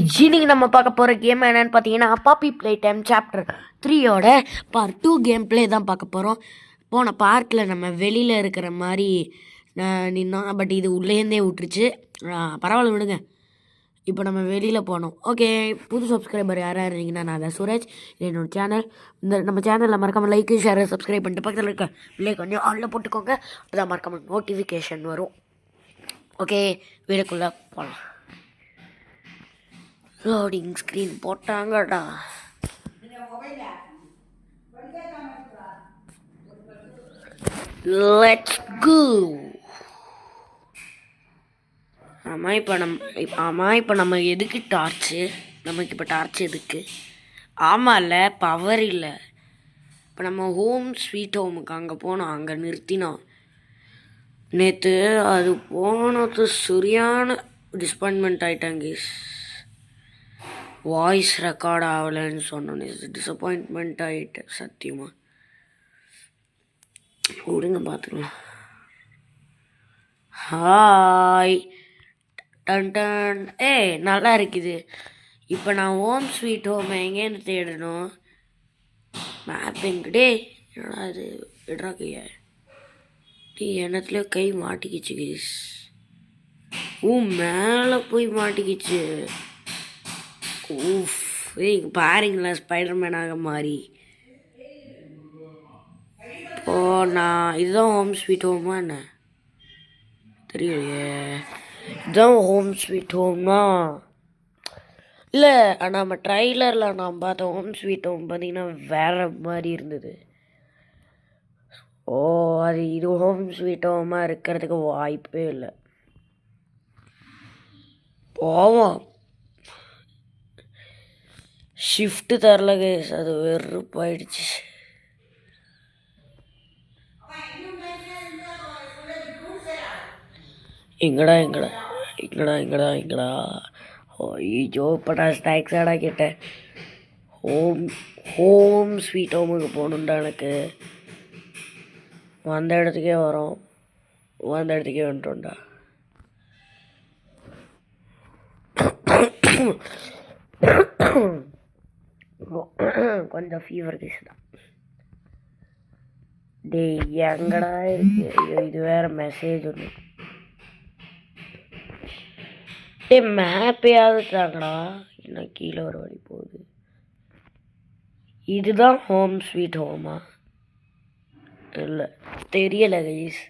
இன்னைக்கு நம்ம பார்க்க போகிற கேம் என்னன்னு பார்த்தீங்கன்னா பாப்பி ப்ளே டைம் சாப்டர் 3யோட பார்ட் 2 கேம் ப்ளே தான் பார்க்க போகிறோம். போன பார்க்கில் நம்ம வெளியில் இருக்கிற மாதிரி நின்னோம், பட் இது உள்ளேருந்தே விட்டுருச்சு. பரவாயில்ல விடுங்க. இப்போ நம்ம வெளியில் போனோம். ஓகே, புது சப்ஸ்கிரைபர் யாராக இருந்தீங்கன்னா நான் தான் சுரேஷ். இது என்னோடய சேனல். நம்ம சேனலில் மறக்காமல் லைக் ஷேர் சப்ஸ்கிரைப் பண்ணிட்டு பக்கத்தில் இருக்க பிள்ளை கொஞ்சம் ஆனில் போட்டுக்கோங்க. அப்போதான் மறக்காமல் நோட்டிஃபிகேஷன் வரும். ஓகே, வீடுக்குள்ளே போகலாம். லோடிங் ஸ்க்ரீன் போட்டாங்கடா. Let's go. இப்போ நம்ம எதுக்கு டார்ச்சு? நமக்கு இப்போ டார்ச் எதுக்கு? ஆமாம்ல, பவர் இல்லை. இப்போ நம்ம ஹோம் ஸ்வீட் ஹோமுக்கு அங்கே போனோம், அங்கே நிறுத்தினோம். நேற்று அது போனது சரியான டிஸ்பாயின்மெண்ட் ஆகிட்டாங்க. வாய்ஸ் ரெக்கார்ட் ஆகலைன்னு சொன்னோன்னே டிசப்பாயின்மெண்ட் ஆகிட்டு சத்தியமாக. விடுங்க பார்த்துக்கலாம். Hi done done. நல்லா இருக்குது. இப்போ நான் ஹோம் ஸ்வீட் ஹோம் எங்கேன்னு தேடணும். மேப்பிங் டே என்னடா அது விடுறா கையா. என்னத்துலேயோ கை மாட்டிக்கிச்சு கைஸ். மேலே போய் மாட்டிக்கிச்சு. ஊஃப், பாருங்களா ஸ்பைடர்மேனாக மாறி. இப்போ நான் இதுதான் ஹோம் ஸ்வீட் ஹோமா என்ன தெரியலையே. இதுதான் ஹோம் ஸ்வீட் ஹோம்னா இல்லை, நம்ம ட்ரைலரில் நான் பார்த்த ஹோம் ஸ்வீட் ஹோம் பார்த்தீங்கன்னா வேறு மாதிரி இருந்தது. அது இது ஹோம் ஸ்வீட் ஹோமாக இருக்கிறதுக்கு வாய்ப்பே இல்லை. போவோம். ஷிஃப்ட்டு தரல கேஸ், அது வெறுப்பாயிடுச்சு. எங்கடா ஐயோ, இப்போ நான் ஸ்நாக்ஸாடா கேட்டேன். ஹோம் ஸ்வீட் ஹோமுக்கு போகணுண்டா எனக்கு. வந்த இடத்துக்கே வரோம், வந்த இடத்துக்கே வந்துட்டோம்டா. கொஞ்சம் ஃபீவர் கேஸ் தான். எங்கடா இருக்கு? இது வேற மெசேஜ் ஒன்று. மேப்பையாவது தாங்கடா. இன்னும் கீழே ஒரு வழி போகுது. இதுதான் ஹோம் ஸ்வீட் ஹோமா? இல்லை தெரியலை கைஸ்,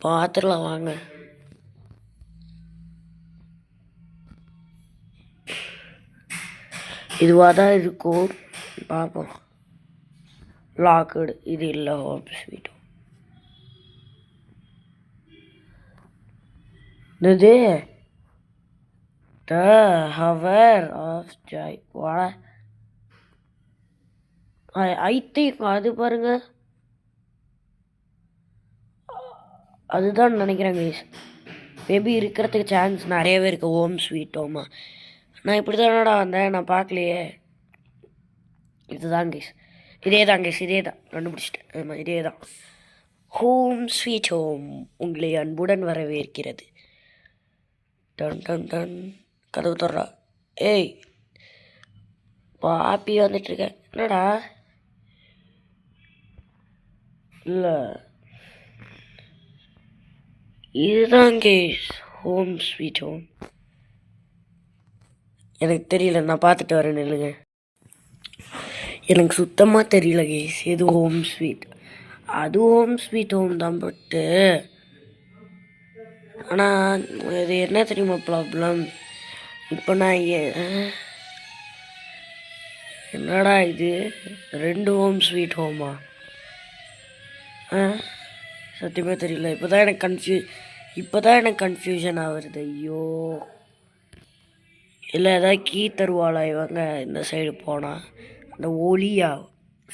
பார்த்துடலாம் வாங்க. இதுவாக தான் இருக்கும், பார்ப்போம். லாக்குடு, இது இல்லை ஹோம் ஸ்வீட் ஹோம். இது the hour of joy. I think அது பாருங்க, அதுதான் நினைக்கிறேன் கைஸ். மேபி இருக்கிறதுக்கு சான்ஸ் நிறையவே இருக்குது ஹோம் ஸ்வீட் ஹோமா. நான் இப்படி தானடா வந்தேன், நான் பார்க்கலையே. இதுதான் கைஸ், இதே தான் கைஸ், இதே தான் கண்டுபிடிச்சிட்டேன். ஆமாம், இதே தான் ஹோம் ஸ்வீட் ஹோம். உங்களை அன்புடன் வரவேற்கிறது. Done done done. கதவு தர்றா. பாப்பி வந்துட்டுருக்கேன். என்னடா? இல்லை, இதுதான் கேஸ் ஹோம் ஸ்வீட் ஹோம். எனக்கு தெரியல, நான் பார்த்துட்டு வரேன் இல்லைங்க. எனக்கு சுத்தமாக தெரியல கேஸ் எது ஹோம் ஸ்வீட். அது ஹோம் ஸ்வீட் ஹோம் தான், பட்டு ஆனால் இது என்ன தெரியுமா ப்ராப்ளம்? இப்போ நான் என்னடா இது 2 ஹோம் ஸ்வீட் ஹோமா? சத்தியமாக தெரியல. இப்போ தான் எனக்கு கன்ஃபியூஷன் ஆகுறது. ஐயோ, இல்லை ஏதாவது கீ தருவாளா இவங்க இந்த சைடு போனால்? அந்த ஒலியா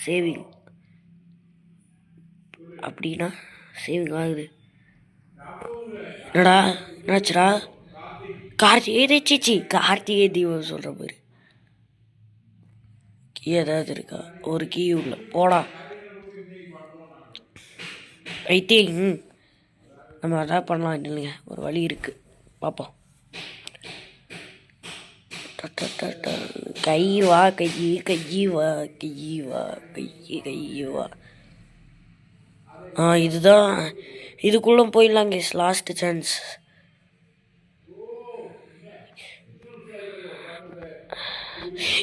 சேவிங் அப்படின்னா சேவிங் ஆகுது. என்னடா என்னாச்சுடா? கார்த்திகை தீபம் சொல்கிற மாதிரி கீ ஏதாவது இருக்கா? ஒரு கீ உள்ள போடா. ஐ திங்க் நம்ம அதான் பண்ணலாம் இல்லைங்க, ஒரு வழி இருக்குது, பார்ப்போம். கை வா கை கை வா கை வா கை கை வா. இதுதான், இதுக்குள்ளே போயிடலாம் கேஸ். Last chance.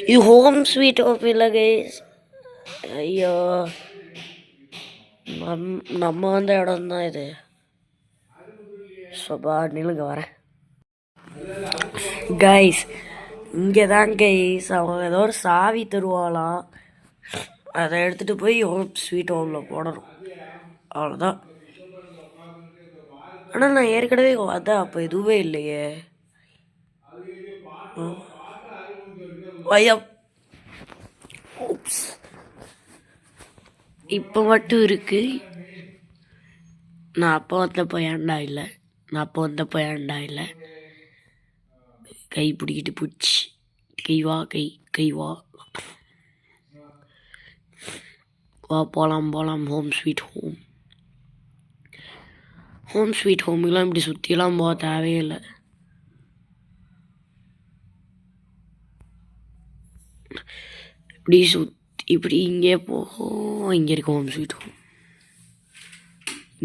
இது ஹோம் ஸ்வீட் ஹோம் இல்லை கேஸ். ஐயோ, நம்ம வந்த இடம் தான் இது. சோபா நிலுங்க வரேன் கைஸ். இங்கே தான் கைஸ் அவங்க ஏதோ ஒரு சாவி தருவாளாம், அதை எடுத்துகிட்டு போய் ஹோம் ஸ்வீட் ஹோமில் போடணும், அவ்வளோதான். ஆனால் நான் ஏற்கனவே அதான் அப்போ எதுவுமே இல்லையே. ஐயா, இப்போ மட்டும் இருக்கு. நான் அப்போ வந்தப்போ ஏன்டா இல்லை, நான் அப்போ வந்தப்போ ஏன்டா இல்லை. கை பிடிக்கிட்டு பூச்சி கை வா கை கை வா வா போகலாம் போகலாம். Home sweet home. Home sweet ஹோமுக்கெலாம் இப்படி சுற்றிலாம் போக தேவையில்லை. இப்படி இப்படி இங்கே போகும். இங்கே இருக்கு ஹோம் ஸ்வீட் ஹோம்.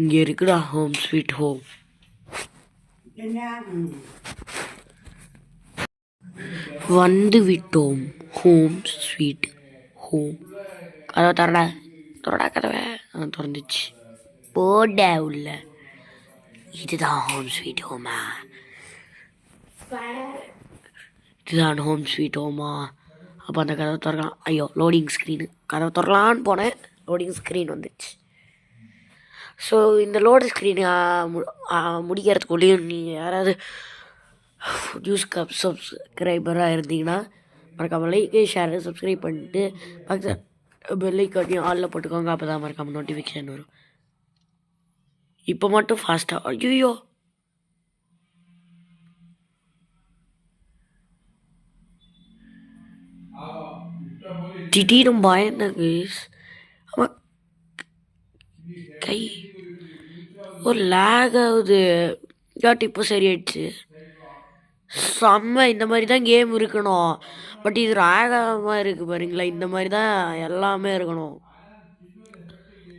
இங்கே இருக்குடா ஹோம் ஸ்வீட் ஹோம். வந்து விட்டோம் ஹோம் ஸ்வீட் ஹோம். கதவை திறடா, திறடா கதவை. திறந்துச்சு. போட உள்ள. இதுதான் ஹோம் ஸ்வீட் ஹோமா, இதுதான் ஹோம் ஸ்வீட் ஹோமா. அப்போ அந்த கதவை திறக்கலாம். ஐயோ, லோடிங் ஸ்க்ரீனு. கதவை திறக்கலான்னு போனேன், லோடிங் ஸ்க்ரீன் வந்துடுச்சு. ஸோ இந்த லோடு ஸ்க்ரீனு முடிக்கிறதுக்குள்ளேயும் நீங்கள் யாராவது நியூஸ் கப் சப்ஸ்கிரைபராக இருந்தீங்கன்னா மறக்காமல் லைக் ஷேர் சப்ஸ்கிரைப் பண்ணிட்டு பக்கத்தில் பெல் ஐக்கானையும் ஆலில் போட்டுக்கோங்க. அப்போ தான் மறக்காமல் நோட்டிஃபிகேஷன் வரும். இப்போ மட்டும் ஃபாஸ்ட்டாக. ஐயோ, திடீர்னு பயந்தாங்க. ஆமாம், கை ஒரு லேக் ஆகுது. இல்லாட்டி இப்போ சரியாயிடுச்சு. செம்ம. இந்த மாதிரி தான் கேம் இருக்கணும். பட் இது ராகமாக இருக்குது பாருங்களா. இந்த மாதிரி தான் எல்லாமே இருக்கணும்.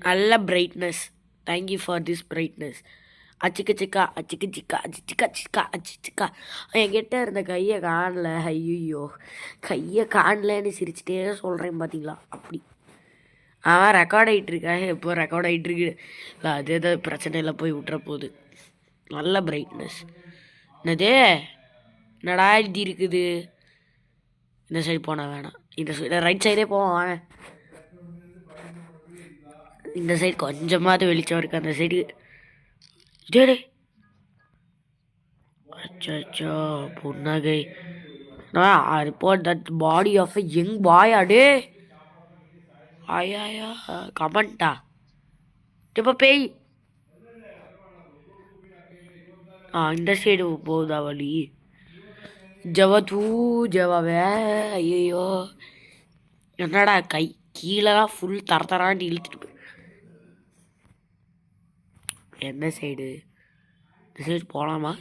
நல்ல brightness. Thank you for this brightness. அச்சுக்கு சிக்கா அச்சுக்கு சிக்கா அச்சிக்கா சிக்கா அச்சு சிக்கா. என்கிட்ட இருந்த கையை காணல. ஐயோ, கையை காணலன்னு சிரிச்சிட்டே சொல்கிறேன் பார்த்தீங்களா. அப்படி ரெக்கார்ட் ஆகிட்டுருக்கேன். எப்போ ரெக்கார்ட் ஆகிட்டுருக்கு. இல்லை அதே தான் பிரச்சனையில் போய் விட்டுற போகுது. நல்ல பிரைட்னஸ். என்னது, என்னடா இது இருக்குது. இந்த சைடு போனால் வேணாம், இந்த சைடு ரைட் சைடே போவோம் வாங்க. இந்த சைடு கொஞ்சமாவது வெளிச்சம் இருக்குது. அந்த சைடு டே அச்சோ புன்னகை. Report that body of a young boy. அடே ஆயா கமெண்டா. இப்போ பேய் இந்த சைடு போகுதா வழி. ஜவா தூ ஜவாவே. ஐயோ, என்னடா கை கீழெல்லாம் ஃபுல் தரத்தரான்னு இழுத்துட்டு போய். எந்த சைடு, இந்த சைடு போகலாமா?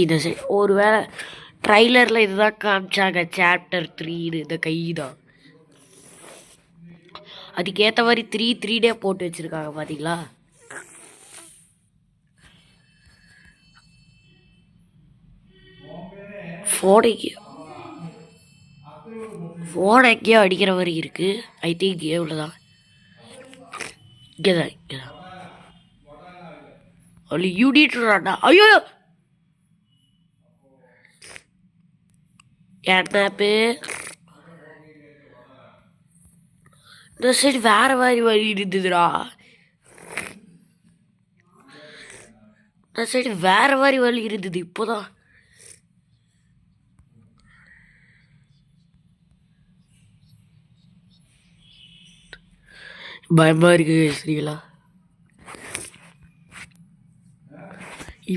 இந்த சைடு ஒரு வேளை ட்ரைலரில் இதுதான் காமிச்சாங்க. சாப்டர் 3 இந்த கை தான். அதுக்கேற்ற மாதிரி 3D போட்டு வச்சுருக்காங்க பார்த்தீங்களா. ஃபோனைக்கே அடிக்கிற மாதிரி இருக்குது. ஐ திங்க் எவ்வளோதான். இங்கேதான் இங்கேதான். அல்ல யூடிட்ராடா. ஐயோ, என்னப்பு இந்த சைடு வேற மாதிரி வழி இருந்ததுடா. இந்த சைடு வேற மாதிரி வழி இருந்தது. இப்போதான் பயமா இருக்கு சரிங்களா.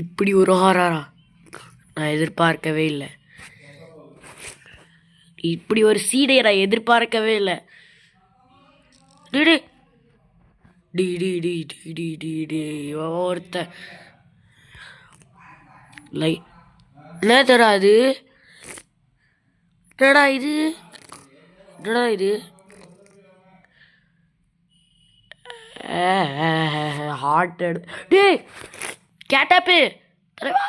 இப்படி ஒரு ஹாரரா நான் எதிர்பார்க்கவே இல்லை. இப்படி ஒரு சீடையை நான் எதிர்பார்க்கவே இல்லை. ஒருத்த என்ன தராது. என்னடா இது, என்னடா இது, ஹார்ட் டே கேட்டப்பு தலைவா,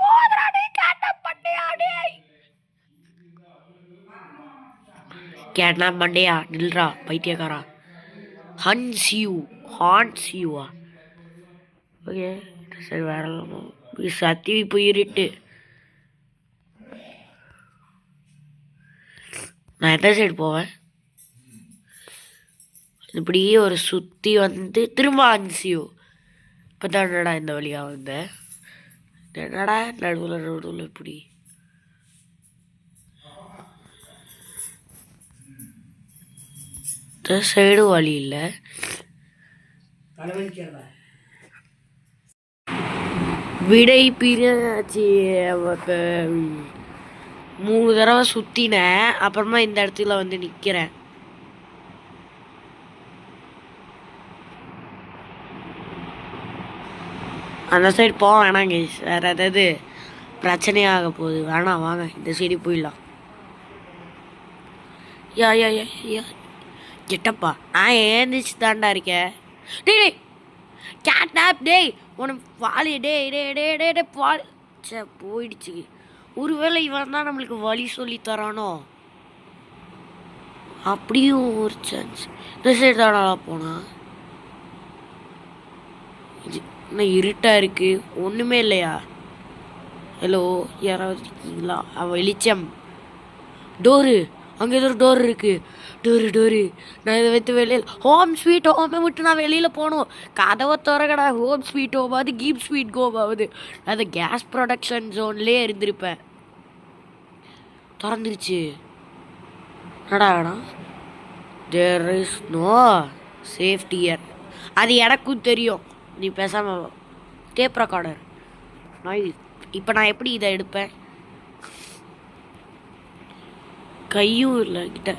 போதுடா டே, கேட்டப் பண்ணியா டே, கேட்னாப் மண்டையா நில்றா பைத்தியக்காரா. ஹான்ஸ் யூவா, ஓகே சரி வேற சத்தி போயிருட்டு. நான் எந்த சைடு போவேன், இப்படியே ஒரு சுற்றி வந்து திரும்ப ஹான்சியூ. இப்போ தான் என்னடா இந்த வழியாக வந்தேன், என்னடா நடுவில் இப்படி. இந்த சைடு வழி இல்லை, விடை பிரியாச்சு. 3 தடவை சுற்றினேன், அப்புறமா இந்த இடத்துல வந்து நிற்கிறேன். அந்த சைடு போக வேணாங்க, வேறு ஏதாவது பிரச்சனையாக போகுது, வேணாம் வாங்க இந்த சைடு போயிடலாம். யா யா யா யா கெட்டப்பா, நான் ஏந்திரிச்சு தாண்டா இருக்கேன். டேய் கேட்னாப் டேய், உனக்கு வாலி டே டே டே டே டே பால் சே போயிடுச்சு. ஒருவேளை இவன் தான் நம்மளுக்கு வழி சொல்லி தரானோ, அப்படியும் ஒரு சான்ஸ். இந்த சைடு தானா போனா, இன்னும் இருட்டாக இருக்குது, ஒன்றுமே இல்லையா. ஹலோ யாராவது இருக்கீங்களா, வெளிச்சம். டோரு, அங்கே ஏதோ ஒரு டோர் இருக்குது, டோரு. நான் இதை வைத்து வெளியில் ஹோம் ஸ்வீட் ஹோமை விட்டு நான் வெளியில் போகணும். கதவை திறக்கடா, ஹோம் ஸ்வீட் ஹோமாவது கீப் ஸ்வீட் கோமாவது. அது கேஸ் ப்ரொடக்ஷன் ஜோன்லேயே இருந்திருப்பேன். திறந்துருச்சு, என்னடா there is no safety here. அது எனக்கும் தெரியும், நீ பேசாமல் டேப் ரெக்கார்டர். இப்போ நான் எப்படி இதை எடுப்பேன், கையும் இல்லை கிட்ட.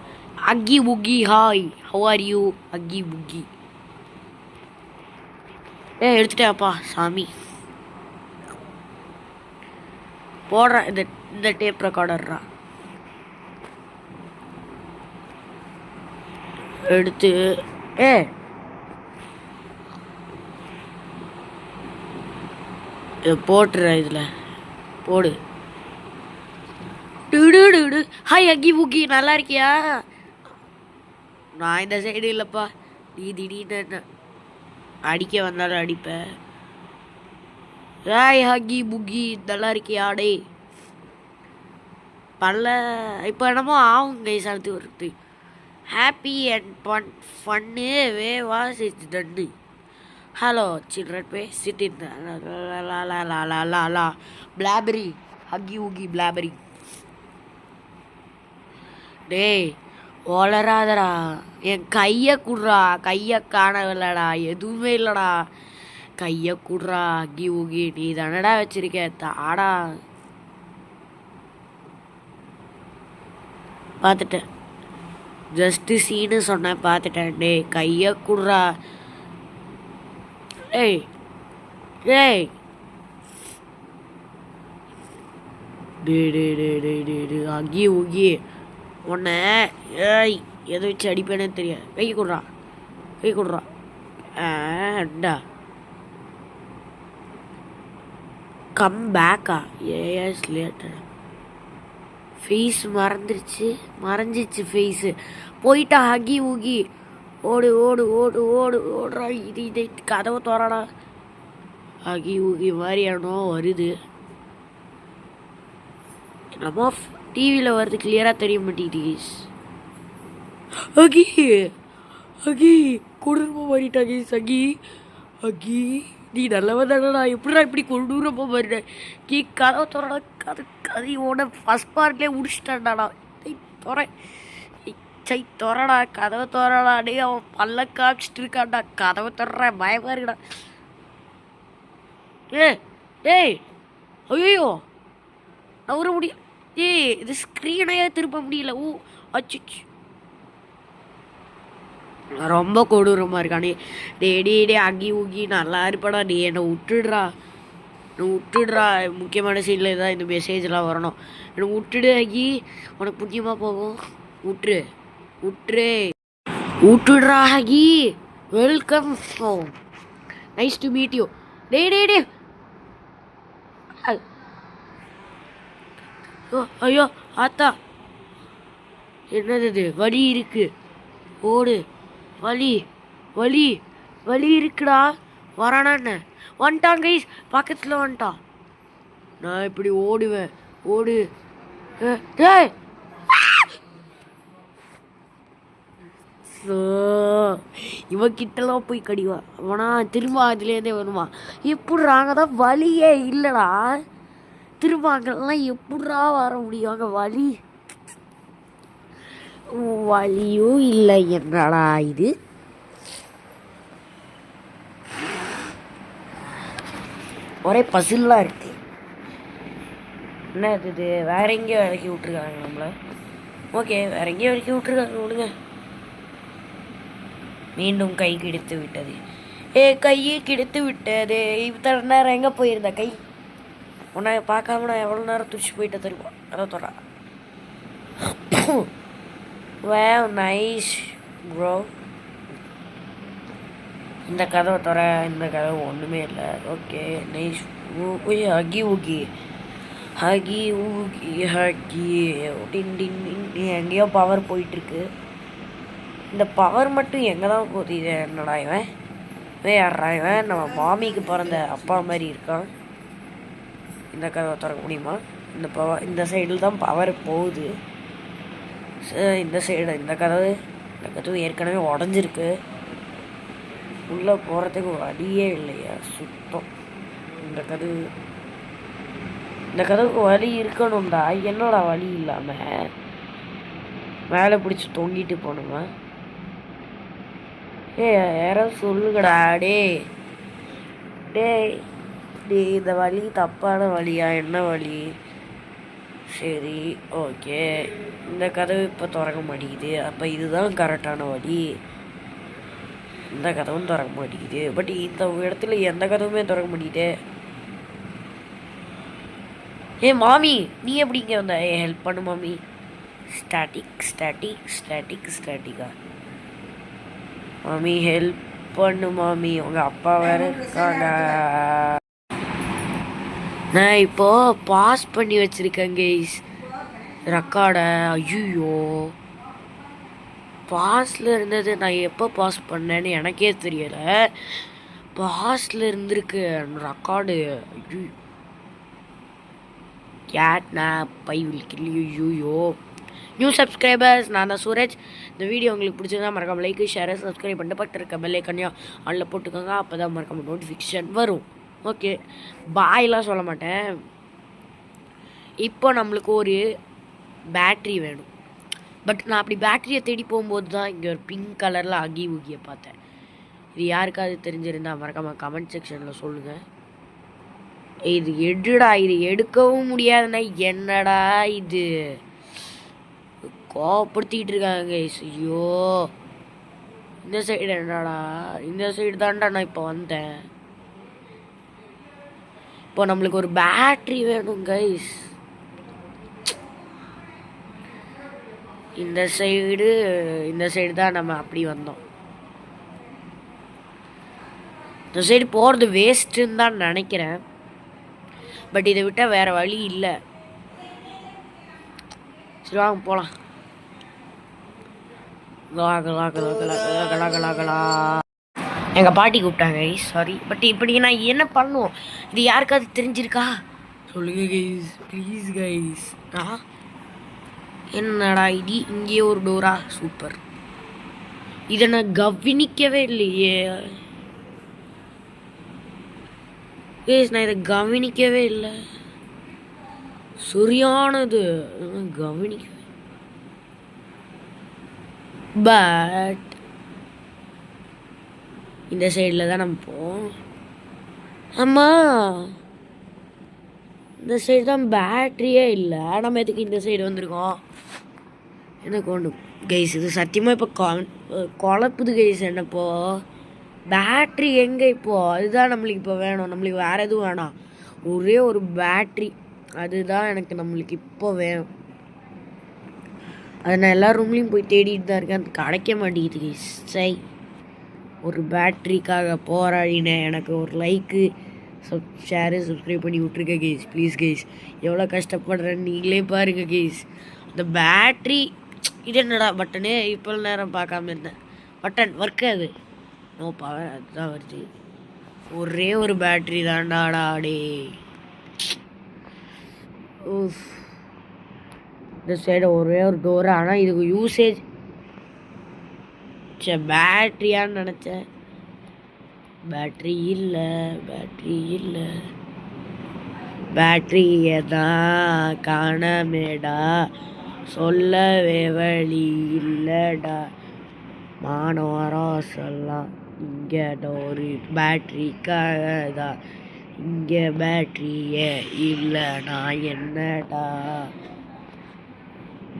அக்கி புக்கி ஹாய், ஹவ் ஆர் யூ அக்கி புக்கி. எடுத்துட்டேன்ப்பா சாமி, போடுறேன் இந்த டேப் ரெக்கார்டர்ரா எடுத்து. இதை போட்டுறேன், இதில் போடு. ஹாய் அக்கி புக்கி, நல்லா இருக்கியா? நான் இந்த சைடு இல்லைப்பா, நீ திடீர்னு அடிக்க வந்தாலும் அடிப்பேன். ஹாய் ஹக்கி புக்கி, நல்லா இருக்கியா டே? பல இப்போ என்னமோ ஆகும் கை சார்த்து வருது. Happy and fun way was it's done. Hello children பே சிட் இன் லா பிளாபரி ஹக்கி உக்கி பிளாபரி. டேய் வளராதடா, என் கையை குடுறா, கையை காணவில்லடா, எதுவுமே இல்லைடா, கையை குடுறா ஹக்கி உக்கி. நீ தானடா வச்சிருக்க, தாடா. பார்த்துட்டேன், ஜஸ்ட்டு சீனு சொன்னேன், பார்த்துட்டேன். டே கையை குடுறா. ஏய் டேய் டே டே டே டே டே டே அக்கி உக்கி உன்னை ஏய் எதை வச்சு அடிப்பேனே தெரியாது. கை கொடுறா அண்டா. கம் பேக்கா, ஏஸ் லேட்டர். ஃபேஸ் மறைஞ்சிச்சு ஃபேஸு. போயிட்டா ஹக்கி ஊகி, ஓடுறா. இதை கதவை தோறடா. ஹக்கி ஊகி மாதிரி என்னோ வருது, நம்ம டிவியில் வருது, கிளியராக தெரிய மாட்டேங்குது. ஹக்கி கொடூரமாக மாறிட்டாங்க ஹக்கி நீ நல்லவன் தானடா, எப்படிடா இப்படி கொடூரமாக மாறிட்ட? நீ கதவை தோறடா, கதையோட ஃபஸ்ட் பார்ட்லேயே முடிச்சிட்டான்டாடா. தோறடா, கதவை தோறடா. டே அவன் பல்ல காமிச்சிட்டு இருக்கான்டா, கதவை தோறேன், பயமா இருக்குடா. ஏய் ஐயோ நவர முடியும். இது ஸ்க்ரீனையே திருப்ப முடியல. அச்சு ரொம்ப கொடூரமாக இருக்கானே. டே அக்கி ஊக்கி நல்லா இருப்படா, நீ என்னை விட்டுடுறா. எனக்கு விட்டுடுறா. முக்கியமான சீனில் தான் இந்த மெசேஜ்லாம் வரணும். எனக்கு விட்டுடு ஆகி, உனக்கு புண்ணியமாக போகும். விட்டுரு விட்டுரு விட்டுடுறா ஆகி. Welcome. Oh nice to meet you. டே டே டே. ஐயோ ஆத்தா, என்னது இது? வலி இருக்கு, ஓடு. வலி வலி வலி இருக்குடா. வரானா என்ன? வந்துட்டான் கைஸ், பக்கத்தில் வந்துட்டான். நான் இப்படி ஓடுவேன். ஓடு. டேய் இவன் கிட்டலாம் போய் கடிவா அவனா திரும்ப அதுலேருந்தே வருவான். எப்படிரா அங்கே தான் வலியே இல்லைடா. திரும்ப அங்கெல்லாம் எப்படிரா வர முடியும்? அங்கே வலியும் இல்லை. என்னடா இது? ஒரே பசில்லாம் இருக்கு. என்ன இது? வேற எங்கேயோ இறக்கி விட்டுருக்காங்க நம்மளை. ஓகே, வேற எங்கேயோ இறக்கி விட்டுருக்காங்க, விடுங்க. மீண்டும் கை கிடைத்து விட்டது. கையை கிடைத்து விட்டது. இத்தனை நேரம் எங்கே போயிருந்த கை? உன்னை பார்க்காம நான் எவ்வளோ நேரம் துடிச்சு போயிட்ட தெரியுமா? அதை தொடா. Wow, nice bro. இந்த கதவை தர, இந்த கதவை ஒன்றுமே இல்லை. Okay nice. ஹகி ஊகி ஹகி ஊகி ஹகி டின் டின் எங்கேயோ பவர் போயிட்டுருக்கு. இந்த பவர் மட்டும் எங்கே தான் போகுது? இது என்னடா இவன்? யாரா இவன்? நம்ம மாமிக்கு பிறந்த அப்பா மாதிரி இருக்கான். இந்த கதவை திறக்க முடியுமா? இந்த சைடில் தான் பவர் போகுது. இந்த சைடு இந்த கதவு ஏற்கனவே உடஞ்சிருக்கு. உள்ளே போகிறதுக்கு வழியே இல்லையா சுத்தம். இந்த கதவுக்கு வழி இருக்கணும்டா. என்னோட வழி இல்லாமல் மேலே பிடிச்சி தொங்கிட்டு போகணுமா? யாராவது சொல்லுங்கடா. டே இந்த வழி தப்பான வழியா? என்ன வழி? சரி ஓகே, இந்த கதவு இப்போ திறக்க மாட்டேங்குது. அப்போ இதுதான் கரெக்டான வழி. இந்த கதவும் திறக்க மாட்டேங்குது. பட் இந்த இடத்துல எந்த கதவுமே திறக்க மாட்டேங்குது. மாமி, நீ எப்படி இங்கே வந்த? ஹெல்ப் பண்ணு மாமி. ஸ்டாட்டிக்கா மாமி, ஹெல்ப் பண்ணு மாமி. உங்கள் அப்பா வேற இருக்காங்க. நான் இப்போ பாஸ் பண்ணி வச்சுருக்கேன் கைஸ் ரெக்கார்டை. ஐயோ, பாஸில் இருந்தது. நான் எப்போ பாஸ் பண்ணேன்னு எனக்கே தெரியலை. பாஸில் இருந்திருக்கு ரெக்கார்டு. ஐயோ, cat by will kill you. ஐயோ, நியூ சப்ஸ்கிரைபர்ஸ், நான் தான் சூரஜ். இந்த வீடியோ உங்களுக்கு பிடிச்சிருந்தா மறக்காம லைக், ஷேர், சப்ஸ்கிரைப் பண்ணிட்டு பக்கத்தில் இருக்க பெல் ஐக்கானையா ஆனில் போட்டுக்கோங்க. அப்போ தான் மறக்காம நோட்டிஃபிகேஷன் வரும். ஓகே, பாய்லாம் சொல்ல மாட்டேன். இப்போ நம்மளுக்கு ஒரு பேட்ரி வேணும். பட் நான் அப்படி பேட்டரியை தேடி போகும்போது தான் இங்கே ஒரு பிங்க் கலரில் அகி ஊகியை பார்த்தேன். இது யாருக்காவது தெரிஞ்சிருந்தால் மறக்காமல் கமெண்ட் செக்ஷனில் சொல்லுங்கள். இது எடுடா, இது எடுக்கவும் முடியாதுண்ணா. என்னடா இது? கோவப்படுத்திக்கிட்டு இருக்காங்க. ஐயோ, இந்த சைடு என்னடா? இந்த சைடு தான்டா நான் இப்போ வந்தேன். இப்போ நம்மளுக்கு ஒரு பேட்ரி வேணும் கைஸ். இந்த சைடு தான் நம்ம அப்படி வந்தோம். இந்த சைடு போகிறது வேஸ்ட்டுன்னு தான் நினைக்கிறேன். பட் இதை விட்டால் வேறு வழி இல்லை. சரி வாங்க போகலாம். எங்கள் பாட்டி கூப்பிட்டாங்க கைஸ், சாரி. பட் இப்படி நான் என்ன பண்ணுவோம்? இது யாருக்காவது தெரிஞ்சிருக்கா? சொல்லுங்க கைஸ், ப்ளீஸ் கைஸ். என்னடா இது? இங்கே ஒரு டோரா? சூப்பர். இதை நான் கவனிக்கவே இல்லையே கைஸ், நான் இதை கவனிக்கவே இல்லை. சரியானது கவனிக்க. பட் இந்த சைடில் தான் நம்ம போவோம். ஆமாம், இந்த சைடு தான் பேட்ரியே இல்லை. நம்ம எதுக்கு இந்த சைடு வந்திருக்கோம்? எனக்கு ஒன்று கைஸ், இது சத்தியமாக இப்போ குழப்புது கைஸ். என்னப்போ பேட்ரி எங்கே? இப்போது அதுதான் நம்மளுக்கு இப்போ வேணும். நம்மளுக்கு வேறு எதுவும் வேணாம். ஒரே ஒரு பேட்ரி, அதுதான் எனக்கு நம்மளுக்கு இப்போ வேணும். அதை நான் எல்லா ரூம்லேயும் போய் தேடிட்டு தான் இருக்கேன், அது கிடைக்க மாட்டேங்குது. சை, ஒரு பேட்ரிக்காக போராடினேன். எனக்கு ஒரு லைக்கு, ஷேரு, சப்ஸ்கிரைப் பண்ணி விட்ருக்க கேஸ், ப்ளீஸ் கேஸ். எவ்வளோ கஷ்டப்படுறேன்னு நீங்களே பாருங்கள் கேஸ். அந்த பேட்ரி இது என்னடா பட்டனு, இப்போ நேரம் பார்க்காம இருந்தேன். பட்டன் ஒர்க்கு, அது நோ பவர், அதுதான் வருது. ஒரே ஒரு பேட்ரி தாண்டாடாடே. இந்த சைடு ஒரே ஒரு டோரு, ஆனால் இதுக்கு யூசேஜ் பேட்ரியான்னு நினச்சேன். பேட்ரி இல்லை, பேட்ரி இல்லை, பேட்டரியை தான் காணமேடா, சொல்லவே வழி இல்லைடா, மானவரம் சொல்லலாம் இங்கே ஒரு பேட்ரிக்காக தான், இங்கே பேட்ரியே இல்லைனா என்னடா,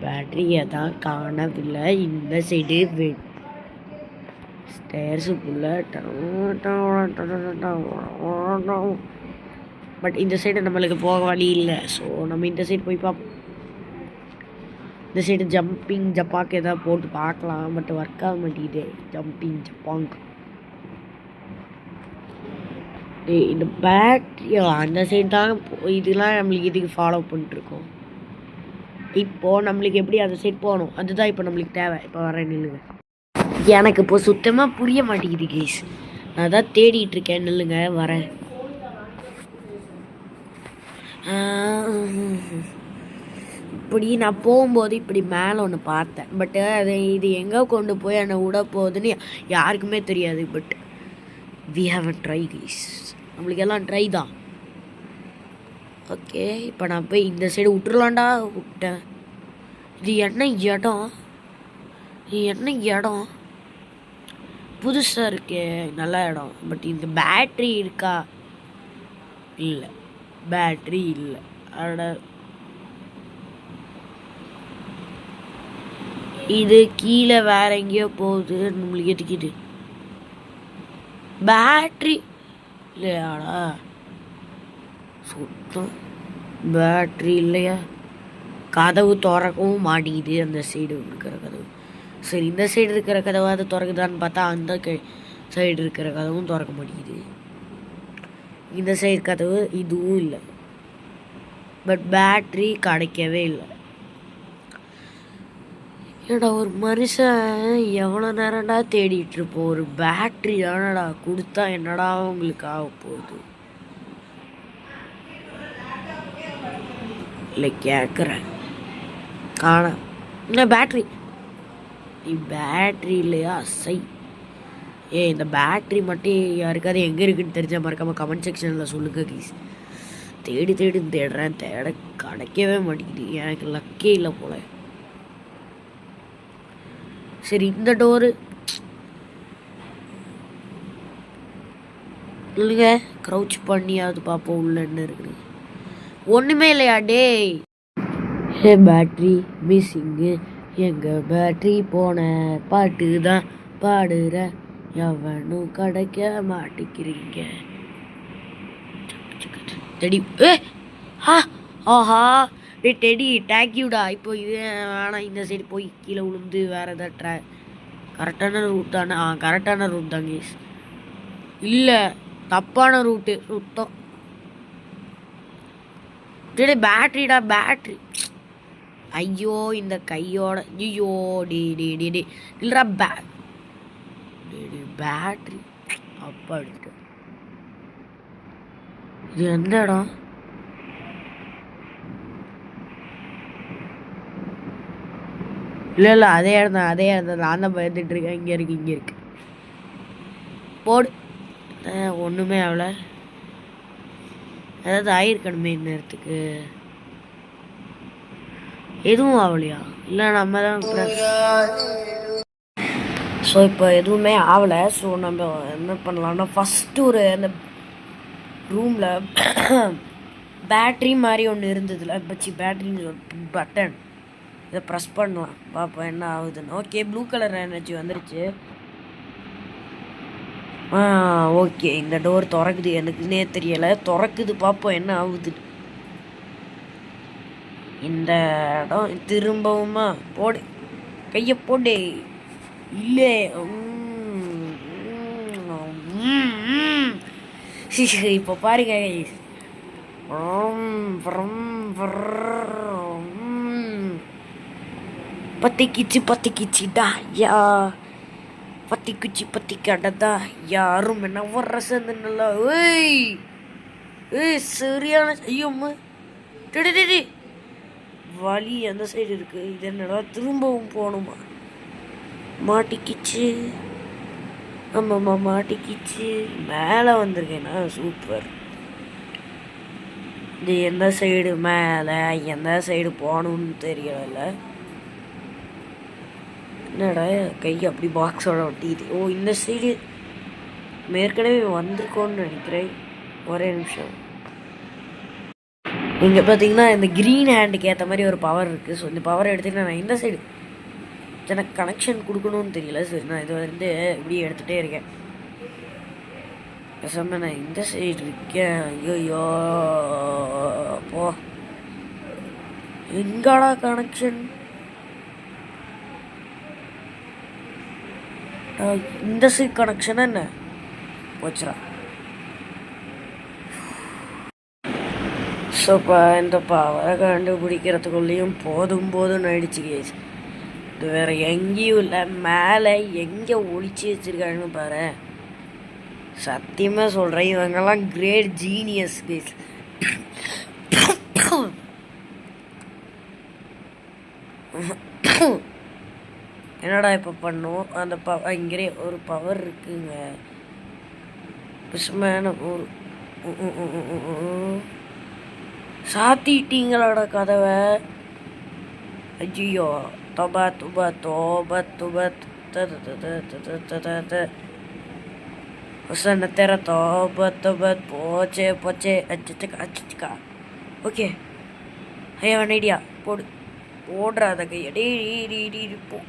பேட்டரியை தான் காணவில்லை. இந்த சைடு ஸ்டேர்ஸுக்குள்ள, பட் இந்த சைடு நம்மளுக்கு போக வழி இல்லை. ஸோ நம்ம இந்த சைடு போய் பார்ப்போம். இந்த சைடு ஜம்பிங் ஜப்பாக்கு எதாவது போட்டு பார்க்கலாம், பட் ஒர்க் ஆக மாட்டேங்குது. ஜம்பிங் ஜப்பாங் இந்த பேட்ரி அந்த சைடு தான். இதெல்லாம் நம்மளுக்கு இதுக்கு ஃபாலோ பண்ணிட்டுருக்கோம். இப்போது நம்மளுக்கு எப்படி அந்த சைடு போகணும், அதுதான் இப்போ நம்மளுக்கு தேவை. இப்போ வரேன், நில்லுங்க. எனக்கு இப்போ சுத்தமாக புரிய மாட்டேங்குது கேஸ், நான் தான் தேடிட்டு இருக்கேன். நில்லுங்க, வரேன். இப்படி நான் போகும்போது இப்படி மேலே ஒன்று பார்த்தேன், பட்டு இது எங்கே கொண்டு போய் என்னை விட போகுதுன்னு யாருக்குமே தெரியாது. But we have a try case, நம்மளுக்கு எல்லாம் ட்ரை தான். ஓகே, இப்போ நான் போய் இந்த சைடு விட்டுருலாண்டா, விட்டேன். இது என்ன இடம், இது என்ன இடம், புதுசாக இருக்கே, நல்ல இடம். பட் இந்த பேட்ரி இருக்கா, இல்லை, பேட்ரி இல்லை. அட, இது கீழே வேற எங்கேயோ போகுது, நம்மளுக்கு எதுக்குது பேட்ரி இல்லையாடா, சுத்தம் பேட்ரி இல்லையா. கதவு திறக்கவும் மாட்டேங்குது, அந்த சைடு இருக்கிற கதவு. சரி, இந்த சைடு இருக்கிற கதவை அது திறக்குதான்னு பார்த்தா அந்த சைடு இருக்கிற கதவும் திறக்க மாட்டேங்குது. இந்த சைடு கதவு இதுவும் இல்லை, பட் பேட்ரி கிடைக்கவே இல்லை. ஏடா, ஒரு மனுஷன் எவ்வளோ நேரம்டா தேடிட்டு இருப்போம், ஒரு பேட்ரி தானடா கொடுத்தா என்னடா உங்களுக்கு ஆக போகுது. இல்லை கேட்குறேன், காண இல்லை பேட்ரி, பேட்ரி இல்லையா. சை, இந்த பேட்ரி மட்டும் யாருக்காவது எங்கே இருக்குன்னு தெரிஞ்ச மறக்காமல் கமெண்ட் செக்ஷனில் சொல்லுங்க ப்ளீஸ். தேடி தேடுறேன், கிடைக்கவே மாட்டேங்குது. எனக்கு லக்கே இல்லை போல. சரி, இந்த டோரு இல்லைங்க, க்ரௌச் பண்ணியாவது பார்ப்போம் உள்ள என்ன இருக்குது. ஒன்றுமே இல்லையா டேய். பேட்ரி மிஸ்ஸிங்கு, எங்கள் பேட்ரி போன பாட்டு தான் பாடுற, எவனும் கிடைக்க மாட்டேங்கிறீங்க. டெடி, ஆஹா டே டெடி, தேங்க்யூடா. இப்போ இது வேணாம், இந்த சைடு போய் கீழே விழுந்து வேறு எதாவது கரெக்டான ரூட் தானே. கரெக்டான ரூட் தான் கேஸ், இல்லை தப்பான ரூட்டு சுத்தம். டே பேட்ரிடா, பேட்ரி. ஐயோ, இந்த கையோட, ஐயோ டே டே டே டே இல்லைடா, பேட்ரி அப்பா எடுத்து. இது எந்த இடம், இல்லை அதே இடம் தான், அதே இடம் தான். நான் தான் பயந்துட்டு இருக்கேன். இங்கே இருக்கு போடு. ஒன்றுமே ஆகலை, ஏதாவது ஆயிருக்கணுமே இந்நேரத்துக்கு. எதுவும் ஆகலையா, இல்லை நம்ம தான். ஸோ இப்போ எதுவுமே ஆகலை. ஸோ நம்ம என்ன பண்ணலாம்னா, ஃபஸ்ட்டு ஒரு அந்த ரூமில் பேட்ரி மாதிரி ஒன்று இருந்ததுல, பச்சி பேட்ரின்னு பட்டன், இதை ப்ரெஸ் பண்ணலாம், பார்ப்போம் என்ன ஆகுதுன்னு. ஓகே, ப்ளூ கலர் எனர்ஜி வந்துருச்சு. ஓகே, இந்த டோர் திறக்குது. எனக்குன்னே தெரியலை, திறக்குது. பார்ப்போம் என்ன ஆகுது. இந்த இடம் திரும்பவுமா? போடு, கையை போடு. இல்லை, இப்போ பாருங்க, பத்திக்கிச்சுடா யா, பத்திக்கிடதா யாரும் என்ன வர்ற சேர்ந்துல. ஏய் ஏய், சரியான ஐயோம்மா, வலி அந்த சைடு இருக்கு. இது என்னடா திரும்பவும் போகணுமா? மாட்டிக்கிச்சு. ஆமாம்மா, மாட்டிக்கிச்சு. மேலே வந்திருக்கேன்னா சூப்பர். இது எந்த சைடு மேலே, எந்த சைடு போகணும்னு தெரியல. என்னடா கை அப்படி பாக்ஸோட ஒட்டிக்குது. ஓ, இந்த சைடு ஏற்கனவே வந்திருக்கோன்னு நினைக்கிறேன். ஒரே நிமிஷம். இங்கே பார்த்தீங்கன்னா இந்த க்ரீன் ஹேண்டுக்கு ஏற்ற மாதிரி ஒரு பவர் இருக்குது. ஸோ இந்த பவரை எடுத்துகிட்டு நான் இந்த சைடு எனக்கு கனெக்ஷன் கொடுக்கணும்னு தெரியல. சரி, நான் இது வந்து இப்படி எடுத்துகிட்டே இருக்கேன். பேசாமல் நான் இந்த சைடு இருக்கேன். ஐயோ போ, எங்கடா கனெக்ஷன்? இந்த சைடு கனெக்ஷன் என்ன போச்சுரா. ஸோ இந்த பவரை கண்டுபிடிக்கிறதுக்குள்ளேயும் போதும்னு ஆயிடுச்சு கேஸ். இது வேறு எங்கேயும் இல்லை, மேலே எங்கே ஒழிச்சு வச்சுருக்காங்கன்னு பாரு. சத்தியமாக சொல்கிறேன், இவங்கெல்லாம் கிரேட் ஜீனியஸ் கேஸ். என்னடா இப்போ பண்ணும்? அந்த இங்கே ஒரு பவர் இருக்குங்க. பிஸ்மான ஒரு சாத்திட்டீங்களோட கதவை. ஐயோ, தோபா துபா தோபா துபா வசன தெர தோபா துபா போச்சே போச்சே அச்சக்கா அச்சக்கா. ஓகே, ஐயா ஐடியா போடு, போடுறாத கையா. டே போ.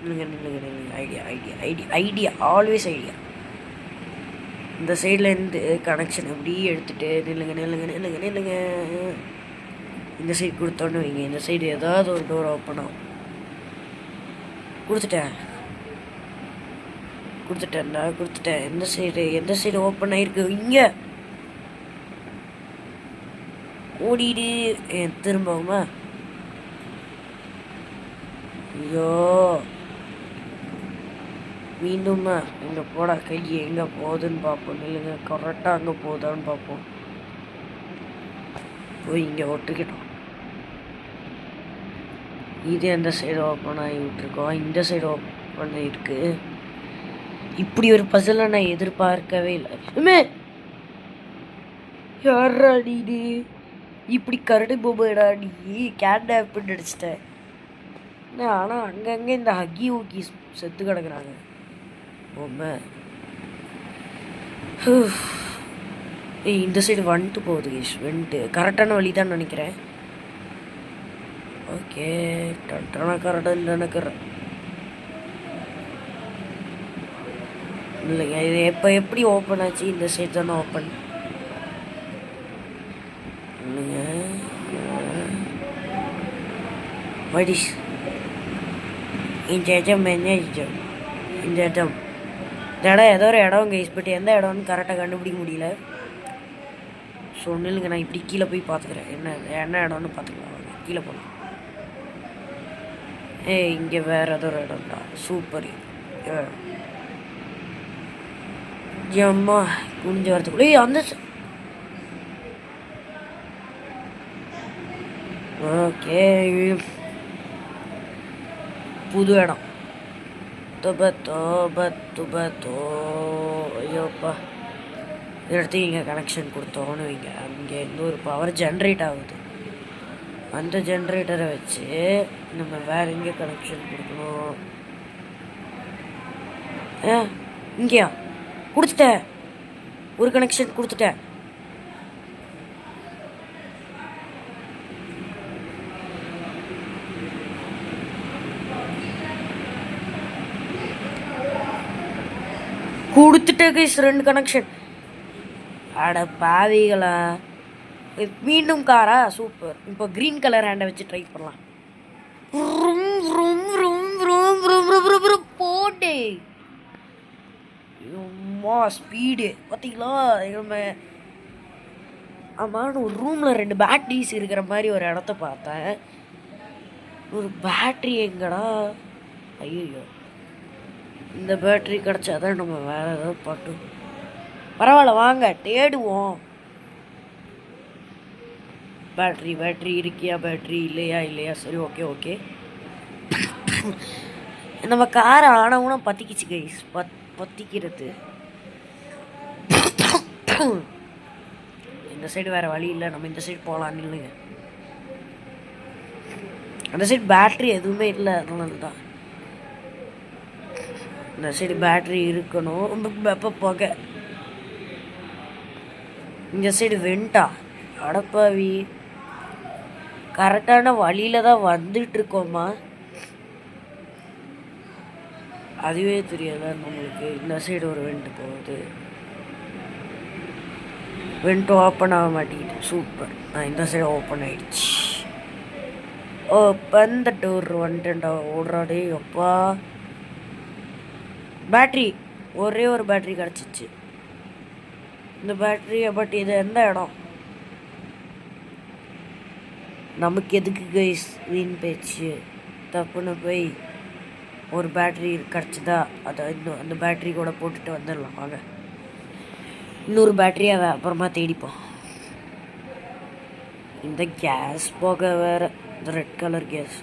நில்லுங்க. Idea always idea. இந்த சைட்லேருந்து கனெக்ஷன் எப்படி எடுத்துகிட்டு நில்லுங்க. இந்த சைடு கொடுத்தோன்னு வைங்க, இந்த சைடு ஏதாவது ஒரு டோர் ஓப்பன் ஆகும். கொடுத்துட்டேன். எந்த சைடு ஓப்பன் ஆகிருக்கு? இங்கே ஓடிடு. திரும்பவுமா? ஐயோ, மீண்டும்மா. இங்கே போட கை எங்கே போகுதுன்னு பார்ப்போம். இல்லைங்க, கரெக்டாக அங்கே போகுதான்னு பார்ப்போம். போய் இங்கே ஒட்டுக்கிட்டோம். இது எந்த சைடு ஓப்பன் ஆகி விட்டுருக்கோம்? இந்த சைடு ஓப்பன் ஆகிருக்கு. இப்படி ஒரு பசிலை நான் எதிர்பார்க்கவே இல்லை. யாராடி இது? இப்படி கரடு பொம்மைடா நீ, கேட்னாப்னு நடிச்சிட்டேன். ஆனால் அங்கங்கே இந்த ஹக்கி ஊக்கி செத்து கிடக்குறாங்க பொம்மை. இந்த சைடு வந்துட்டு போகுது கேஷ். வந்துட்டு கரெக்டான வழி தான் நினைக்கிறேன். ஓகே, கரெக்டாக நினைக்கிறேன். இல்லைங்க, இது எப்படி ஓப்பன் ஆச்சு? இந்த சைடு தானே ஓப்பன். இல்லைங்க, வடிஸ் இந்த இடம் இந்த இடம் ஏதோ ஒரு இடம் கைஸ். பட் எந்த இடம்னு கரெக்டாக கண்டுபிடிக்க முடியல. ஸோ ஒன்றுங்க, நான் இப்படி கீழே போய் பார்த்துக்கிறேன். என்ன இடம்னு பார்த்துக்கலாம். கீழே போகலாம். இங்கே வேறு ஏதோ ஒரு இடம்டா. சூப்பர். அம்மா குனிஞ்ச வரத்துக்குள்ளே அந்த ஓகே, புது இடம். ஐயோப்பா, இடத்துக்கு இங்கே கனெக்ஷன் கொடுத்தோன்னு வைங்க. அங்கே இருந்து ஒரு பவர் ஜென்ரேட் ஆகுது. அந்த ஜென்ரேட்டரை வச்சு நம்ம வேறு எங்கே கனெக்ஷன் கொடுக்கணும்? இங்கேயா கொடுத்துட்டேன். ஒரு கனெக்ஷன் கொடுத்துட்டேன். கொடுத்துட்டே கைஸ் 2 கனெக்ஷன். அட பாவிகளா, மீண்டும் காரா? சூப்பர். இப்போ க்ரீன் கலர் ஹேண்டை வச்சு ட்ரை பண்ணலாம். போட்டே அம்மா ஸ்பீடு பார்த்தீங்களா? நம்ம ஆமாம், ஒரு ரூமில் 2 பேட்ரிஸ் இருக்கிற மாதிரி ஒரு இடத்த பார்த்தேன். ஒரு பேட்ரி எங்கடா? ஐயோ, இந்த பேட்ரி கிடச்சாதான் நம்ம வேறு ஏதாவது பாட்டு. பரவாயில்ல, வாங்க தேடுவோம். பேட்ரி இருக்கியா? பேட்ரி இல்லையா? சரி, ஓகே. நம்ம காரை ஆனவுனா பற்றிக்கிச்சு கைஸ். பற்றிக்கிறது. இந்த சைடு வேறு வழி இல்லை, நம்ம இந்த சைடு போகலான்னு இல்லைங்க. அந்த சைடு பேட்ரி எதுவுமே இல்லை, அதனால தான். இந்த சைடு பேட்ரி இருக்கணும். வெப்ப போக இந்த சைடு வெண்டா? அடப்பாவி, கரெக்டான வழியில தான் வந்துட்டு இருக்கோமா? அதுவே தெரியாதா நம்மளுக்கு? இந்த சைடு ஒரு வெண்ட் போகுது. வெண்ட் ஓப்பன் ஆக மாட்டேங்குது. சூப்பர், இந்த சைடு ஓப்பன் ஆயிடுச்சு. Open the door. வந்துட்டேன்டா. ஓடுறாடே அப்பா. பேட்ரி, ஒரே ஒரு பேட்ரி கிடச்சிச்சு. இந்த பேட்ரி பட் இது எந்த இடம்? நமக்கு எதுக்கு கைஸ் வீண் பேச்சு? தப்புன்னு போய் ஒரு பேட்ரி கிடச்சிதா, அதை இன்னும் அந்த பேட்ரி கூட போட்டுட்டு வந்துடலாம். வாங்க, இன்னொரு பேட்டரியை அப்புறமா தேடிப்போம். இந்த கேஸ் போக வேற, இந்த ரெட் கலர் கேஸ்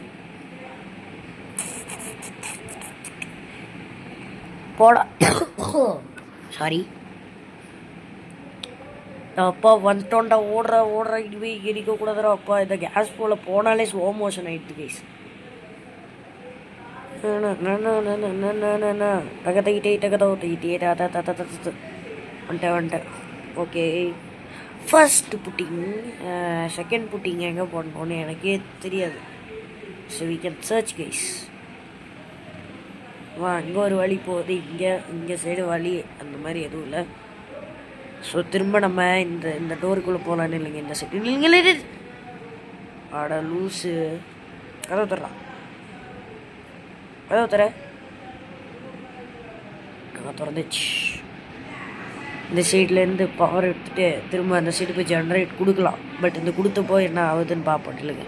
போடா. சாரி அப்பா, வந்துட்டோண்டா. ஓடுற இதுவே எரிக்கக்கூடாதுடா அப்பா. இந்த கேஸ் போல போனாலே ஸ்லோ மோஷன் ஆகிடுது கைஸ். வந்துட்டேன். Okay, first pudding. Second pudding எங்கே போடணும்னு எனக்கே தெரியாது. So we can search guys. வா, இங்கே ஒரு வழி போகுது. இங்கே சைடு வழி அந்த மாதிரி எதுவும் இல்லை. ஸோ திரும்ப நம்ம இந்த டோருக்குள்ளே போகலான்னு இல்லைங்க. இந்த சைடு இல்லைங்களே. ஆட லூஸு. கதவு தரலாம். கதவு தர திறந்துச்சு. இந்த சைட்லேருந்து பவர் எடுத்துகிட்டு திரும்ப அந்த சைடு போய் ஜென்ரேட் கொடுக்கலாம். பட் இந்த கொடுத்தப்போ என்ன ஆகுதுன்னு பார்ப்போம். இல்லைங்க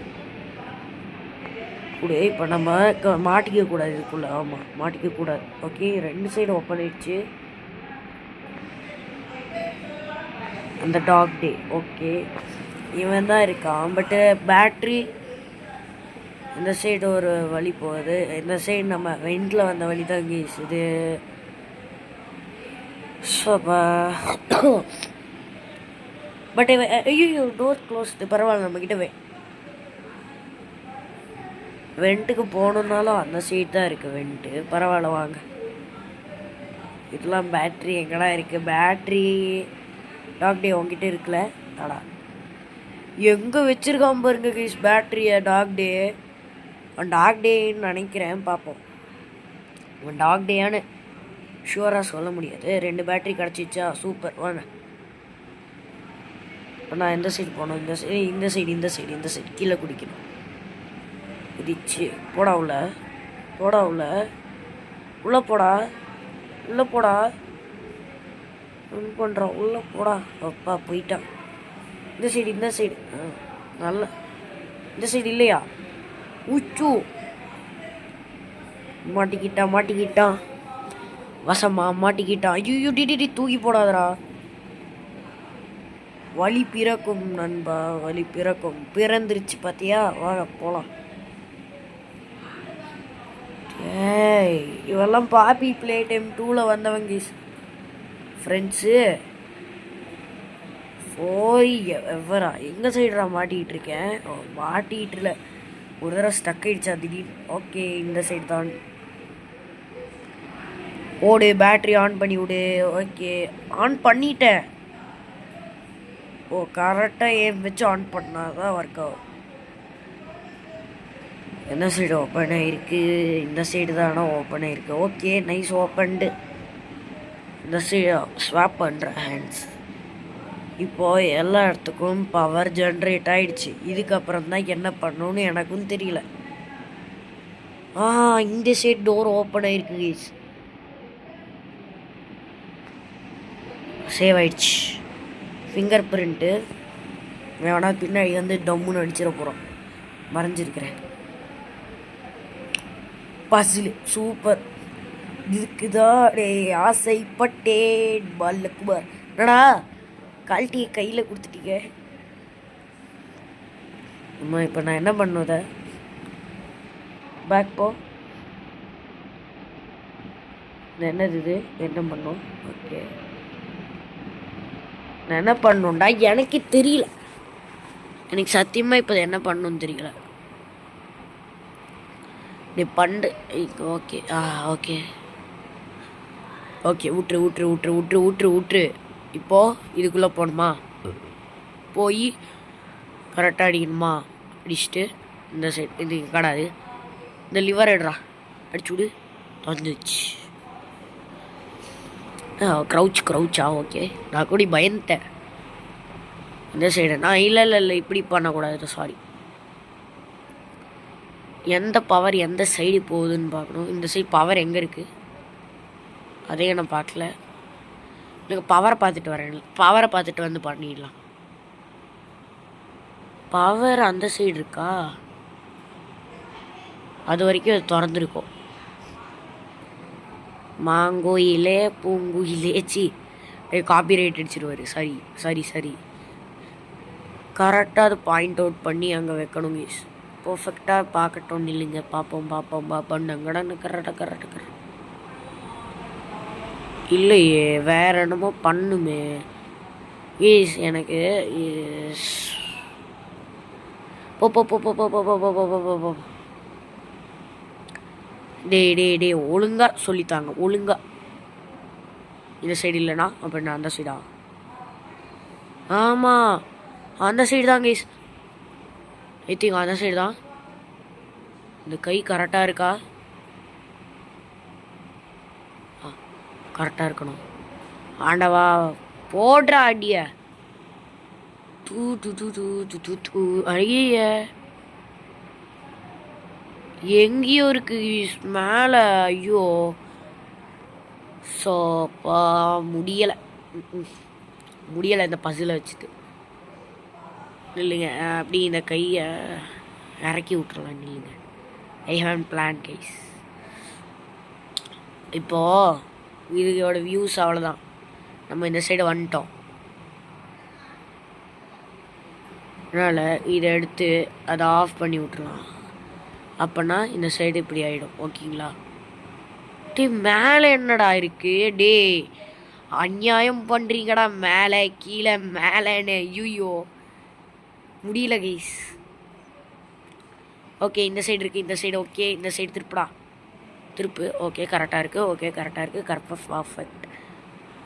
கூட இப்போ நம்ம மாட்டிக்க கூடாது இதுக்குள்ளே. ஆமாம், மாட்டிக்க கூடாது. ஓகே, 2 சைடு ஓப்பன் ஆயிடுச்சு. அந்த டாக் டே. ஓகே, இவன் தான் இருக்கான். பட்டு பேட்ரி இந்த சைடு ஒரு வழி போகுது. இந்த சைடு நம்ம வெண்டில் வந்த வழி தான் கேஸ் இது. பட் ஐயோ, டோர் க்ளோஸ்டு. பரவாயில்ல, நம்மக்கிட்ட வெண்ட்டுக்கு போகணுன்னாலும் அந்த சைடு தான் இருக்குது வெண்ட்டு. பரவாயில்ல, வாங்க. இதெல்லாம் பேட்ரி எங்கடா இருக்குது? பேட்ரி டாக் டே உங்ககிட்ட இருக்குல்ல? தாடா, எங்கே வச்சுருக்கான் பாருங்க கைஸ் பேட்ரியை. டாக் டேன்னு நினைக்கிறேன். பார்ப்போம். இவன் டாக் டேயான்னு ஷுவராக சொல்ல முடியாது. 2 பேட்ரி கிடச்சிச்சா? சூப்பர், வாங்க. இப்போ நான் எந்த சைடு போகணும்? இந்த சைடு கீழே குடிக்கணும். குதிச்சு போடா உள்ளே போடா. பண்ணுறான். உள்ளே போடா அப்பா. போயிட்டான். இந்த சைடு நல்லா. இந்த சைடு இல்லையா? உச்சு மாட்டிக்கிட்டான். வசமா மாட்டிக்கிட்டான். ஐயோ, டிடி தூக்கி போடாதரா. வழி பிறக்கும் நண்பா, வழி பிறந்துருச்சு பார்த்தியா? வாங்க போகலாம். ஏய், இவெல்லாம் பாப்பி பிளே டைம் 2ல் வந்தவங்க ஃப்ரெண்ட்ஸு. போய் எவரா எங்கள் சைடுடா மாட்டிக்கிட்டு இருக்கேன். மாட்டிக்கிட்டு இல்லை, ஒரு தடவை ஸ்டக் ஆகிடுச்சா திடீர்னு. ஓகே, இந்த சைடு தான். ஓடு, பேட்ரி ஆன் பண்ணி விடு. ஓகே, ஆன் பண்ணிட்டேன். ஓ, கரெக்டாக ஏன் வச்சு ஆன் பண்ணால் தான் ஒர்க் ஆகும். எந்த சைடு ஓப்பன் ஆகிருக்கு? இந்த சைடு தானே ஓப்பன் ஆகிருக்கு. Okay, nice, opened. இந்த ஸ்வாப் பண்ணுறேன் ஹேண்ட்ஸ். இப்போது எல்லா இடத்துக்கும் பவர் ஜென்ரேட் ஆகிடுச்சு. இதுக்கப்புறம் தான் என்ன பண்ணணும்னு எனக்கும் தெரியல. இந்த சைட் டோர் ஓப்பன் ஆகிருக்கு கைஸ். சேவ் ஆயிடுச்சு. ஃபிங்கர் பிரிண்ட்டு வேணா பின்னாடி வந்து டம்முன்னு அடிச்சிட போகிறோம். மறைஞ்சிருக்கிறேன். பசில் சூப்பர். இதுக்குதான் ஆசைப்பட்டேன் பாலகுமார். என்னடா கழட்டியை கையில் கொடுத்துட்டீங்க. அம்மா இப்போ நான் என்ன பண்ணுவத பேக் போ. என்னது இது? என்ன பண்ணும்? ஓகே நான் என்ன பண்ணணும்டா எனக்கு தெரியல. எனக்கு சத்தியமாக இப்போ என்ன பண்ணணும்னு தெரியல. நீ பண்ணு. ஓகே ஓகே ஓகே விட்ரு விட்ரு விட்ரு விட்ரு விட்ரு விட்ரு. இப்போது இதுக்குள்ளே போகணுமா? போய் கரெக்டாக அடிக்கணுமா? அடிச்சுட்டு இந்த சைட் இது கடாது. இந்த லிவர் எடுறா, அடிச்சு விடு. வந்துச்சு. க்ரௌச்சா? ஓகே நான் கூட பயந்துட்டேன். இந்த சைடு நான் இல்லை இப்படி பண்ணக்கூடாது. சாரி. எந்த பவர் எந்த சைடு போகுதுன்னு பார்க்கணும். இந்த சைடு பவர் எங்கே இருக்குது அதே நான் பார்க்கல. எனக்கு பவரை பார்த்துட்டு வரேன். பவரை பார்த்துட்டு வந்து பண்ணிடலாம். பவர் அந்த சைடு இருக்கா? அது வரைக்கும் அது திறந்துருக்கும். மாங்கோயிலே பூங்குயிலே காப்பிரைட் அடிச்சிருவார். சரி கரெக்டாக அது பாயிண்ட் அவுட் பண்ணி அங்கே வைக்கணும் கைஸ். பர்ஃபெக்டாக பார்க்கட்டும். இல்லைங்க பார்ப்போம் அங்கடான்னு கரெக்டாக இல்லையே வேற என்னமோ பண்ணுமே ஈஸ். எனக்கு போ. டே ஒழுங்கா சொல்லித்தாங்க. ஒழுங்கா இந்த சைடு இல்லைண்ணா அப்படின்னா அந்த சைடா? ஆமாம் அந்த சைடு தான் கைஸ். ஐ திங்க் அந்த சைடு தான். இந்த கை கரெக்டாக இருக்கா? கரெக்டாக இருக்கணும். ஆண்டவா போடுறா அடிய. தூ அழிய எங்கேயோ இருக்கு மேலே. ஐயோ சோப்பா முடியலை இந்த பசில் வச்சுட்டு. இல்லைங்க அப்படி இந்த கையை இறக்கி விட்டுறலாம். இல்லைங்க ஐ ஹேவ் பிளான் கைஸ். இப்போது இதோட வியூஸ் அவ்வளோதான். நம்ம இந்த சைடு வந்துட்டோம். அதனால் இதை எடுத்து அதை ஆஃப் பண்ணி விட்ருலாம். அப்போனா இந்த சைடு இப்படி ஆகிடும். ஓகேங்களா? மேலே என்னடா இருக்குது? டே அநியாயம் பண்ணுறீங்கடா. மேலே கீழே மேலேன்னு. ஐயோ முடியல கைஸ். ஓகே இந்த சைடு இருக்குது. இந்த சைடு ஓகே. இந்த சைடு திருப்பு. ஓகே கரெக்டாக இருக்குது. பர்ஃபெக்ட்.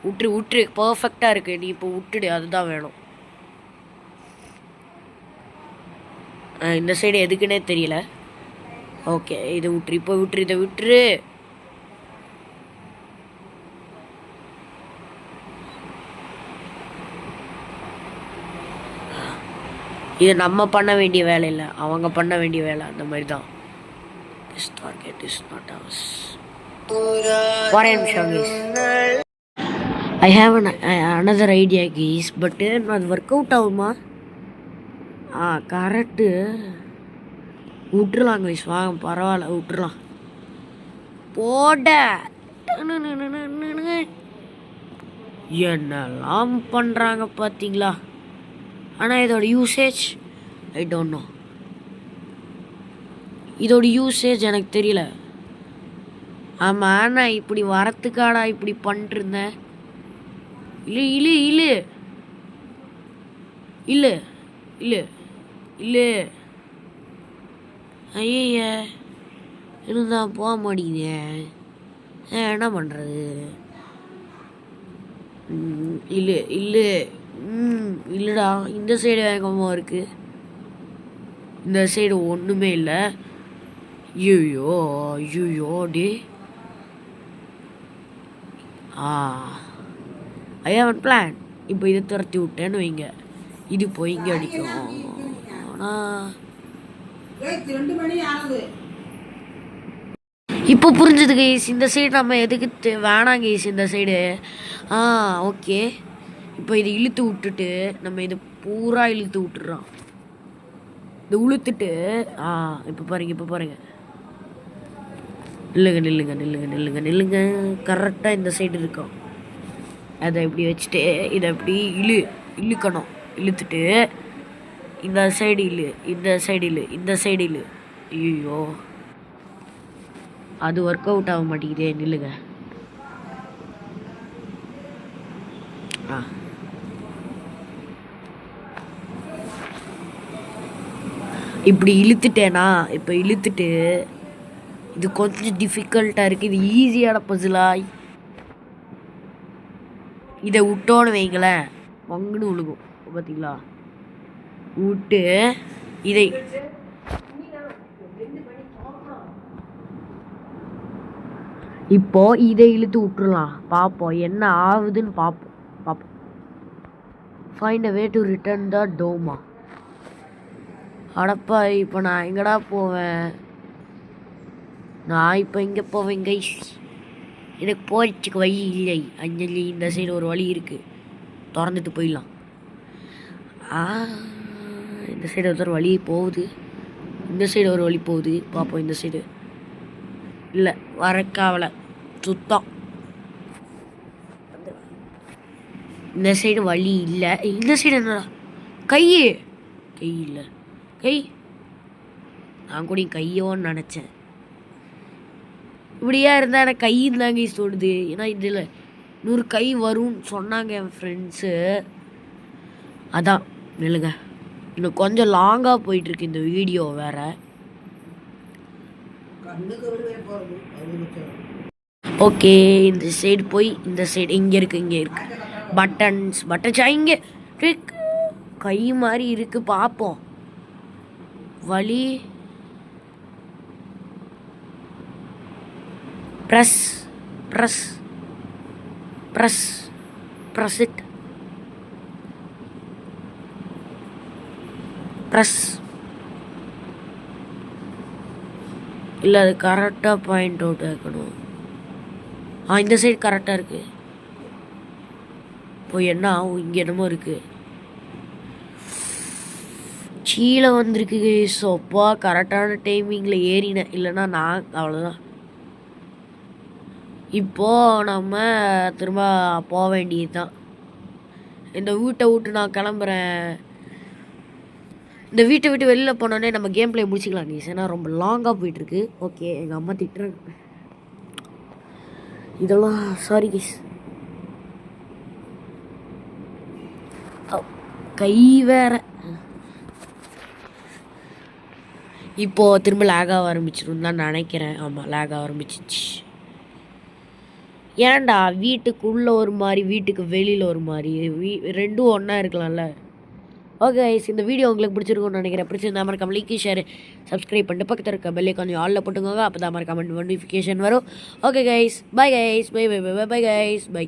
விட்ரு பர்ஃபெக்டாக இருக்குது. நீ இப்போ விட்டுடு. அதுதான் வேணும். இந்த சைடு எதுக்குன்னே தெரியல. ஓகே இதை விட்ரு. இப்போ இதை விட்டுரு. இது நம்ம பண்ண வேண்டிய வேலை இல்லை, அவங்க பண்ண வேண்டிய வேலை. அந்த மாதிரி தான். This target is not ours. ஒரே நிமிஷம் guys. I have another idea guys. But அது ஒர்க் அவுட் ஆகுமா? கரெக்டு. விட்டுருலாம் guys. வாங்க பரவாயில்ல விட்டுருலாம். போட என்னெல்லாம் பண்ணுறாங்க பார்த்தீங்களா? ஆனால் இதோட யூசேஜ் ஐ டோன்ட் நோ. இதோட யூசேஜ் எனக்கு தெரியல. ஆமாம் நான் இப்படி வரத்துக்காடா இப்படி பண்ணிட்டுருந்தேன். இல்லை ஐய இருந்தால் போக மாட்டேங்குதே. என்ன பண்ணுறது? இல்லைடா இந்த சைடு வேகமாக இருக்குது. இந்த சைடு ஒன்றுமே இல்லை. ஐயோ டே ஐ ஹேவ் ஒன் பிளான். இப்போ இதை துரத்தி விட்டேன்னு வைங்க, இது போய் இங்கே அடிக்கும். ஆனால் இப்போ புரிஞ்சுது கைஸ், இந்த சைடு நம்ம எதுக்கு வேணாம் கைஸ் இந்த சைடு. ஓகே. இப்போ இதை இழுத்து விட்டுட்டு நம்ம இதை பூரா இழுத்து விட்டுறோம். இதை உளுத்துட்டு இப்போ பாருங்க. நில்லுங்க. கரெக்டாக இந்த சைடு இருக்கும். அதை இப்படி வச்சுட்டு இதை அப்படி இழுக்கணும். இழுத்துட்டு இந்த சைடு இழு. ஐயோ, அது ஒர்க் அவுட் ஆக மாட்டேங்குதே. நில்லுங்க. இப்படி இழுத்துட்டேனா, இப்போ இழுத்துட்டு இது கொஞ்சம் டிஃபிகல்ட்டாக இருக்குது. இது ஈஸியான பசிலா. இதை விட்டோன்னு வைங்களேன், மங்குன்னு விழுகும். பார்த்தீங்களா? விட்டு இதை இப்போ இதை இழுத்து விட்டுறலாம். பார்ப்போம் என்ன ஆகுதுன்னு. பார்ப்போம். Find a way to return the dome. அடப்பா, இப்போ நான் எங்கடா போவேன்? நான் இப்போ எங்கே போவேன் கைஸ்? எனக்கு போகிறதுக்கு வழி இல்லை. அஞ்சலி, இந்த சைடு ஒரு வழி இருக்குது, திறந்துட்டு போயிடலாம். இந்த சைடு ஒரு வழி போகுது, இந்த சைடு ஒரு வழி போகுது. பார்ப்போம். இந்த சைடு இல்லை, வரக்காவலை சுத்தம். இந்த சைடு வழி இல்லை. இந்த சைடு என்னடா? கை இல்லை. நான் கூட கையோன்னு நினச்சேன். இப்படியா இருந்தால் எனக்கு கைன்னு தாங்க சொல்லுது. ஏன்னா இதில் 100 கை வரும்னு சொன்னாங்க என் ஃப்ரெண்ட்ஸு. அதான் நில்லுங்க, இன்னும் கொஞ்சம் லாங்காக போயிட்டுருக்கு இந்த வீடியோ வேறு. ஓகே, இந்த சைடு போய் இந்த சைடு இங்கே இருக்கு பட்டன்ஸ் இங்கே கை மாதிரி இருக்குது. பார்ப்போம் வழி. Press it. ப்ரெஸ் இல்லை, அது கரெக்டாக பாயிண்ட் அவுட் ஆக்கணும். இந்த சைடு கரெக்டாக இருக்குது. இப்போ என்ன ஆகும்? இங்கே என்னமோ இருக்குது, கீழே வந்திருக்கு. சோப்பா கரெக்டான டைமிங்கில் ஏறினேன், இல்லைன்னா நான் அவ்வளோதான். இப்போது நம்ம திரும்ப போக வேண்டியது தான். இந்த வீட்டை விட்டு நான் கிளம்புறேன். இந்த வீட்டை விட்டு வெளியில் போனோடனே நம்ம கேம் பிளே முடிச்சிக்கலாம் நீ. ஏன்னா ரொம்ப லாங்காக போயிட்டுருக்கு. ஓகே, எங்கள் அம்மா திட்டுறாங்க. இதெல்லாம் சாரி கேஸ். கை வேற. இப்போது திரும்ப லேகாக ஆரம்பிச்சிடும் தான் நினைக்கிறேன். ஆமாம், லேகாக ஆரம்பிச்சிச்சு. ஏன்டா வீட்டுக்குள்ளே ஒரு மாதிரி, வீட்டுக்கு வெளியில் ஒரு மாதிரி, ரெண்டும் ஒன்றா இருக்கலாம்ல. ஓகே கைஸ், இந்த வீடியோ உங்களுக்கு பிடிச்சிருக்கும்னு நினைக்கிறேன். பிடிச்சிருந்தா மறக்காம லைக், ஷேர், சப்ஸ்கிரைப் பண்ணிட்டு பக்கத்தில் இருக்க பெல் ஐகான் ஆல்ல போட்டுக்கோங்க. அப்போ தான் மறக்காம நோட்டிஃபிகேஷன் வரும். Okay guys, bye guys, bye guys, by.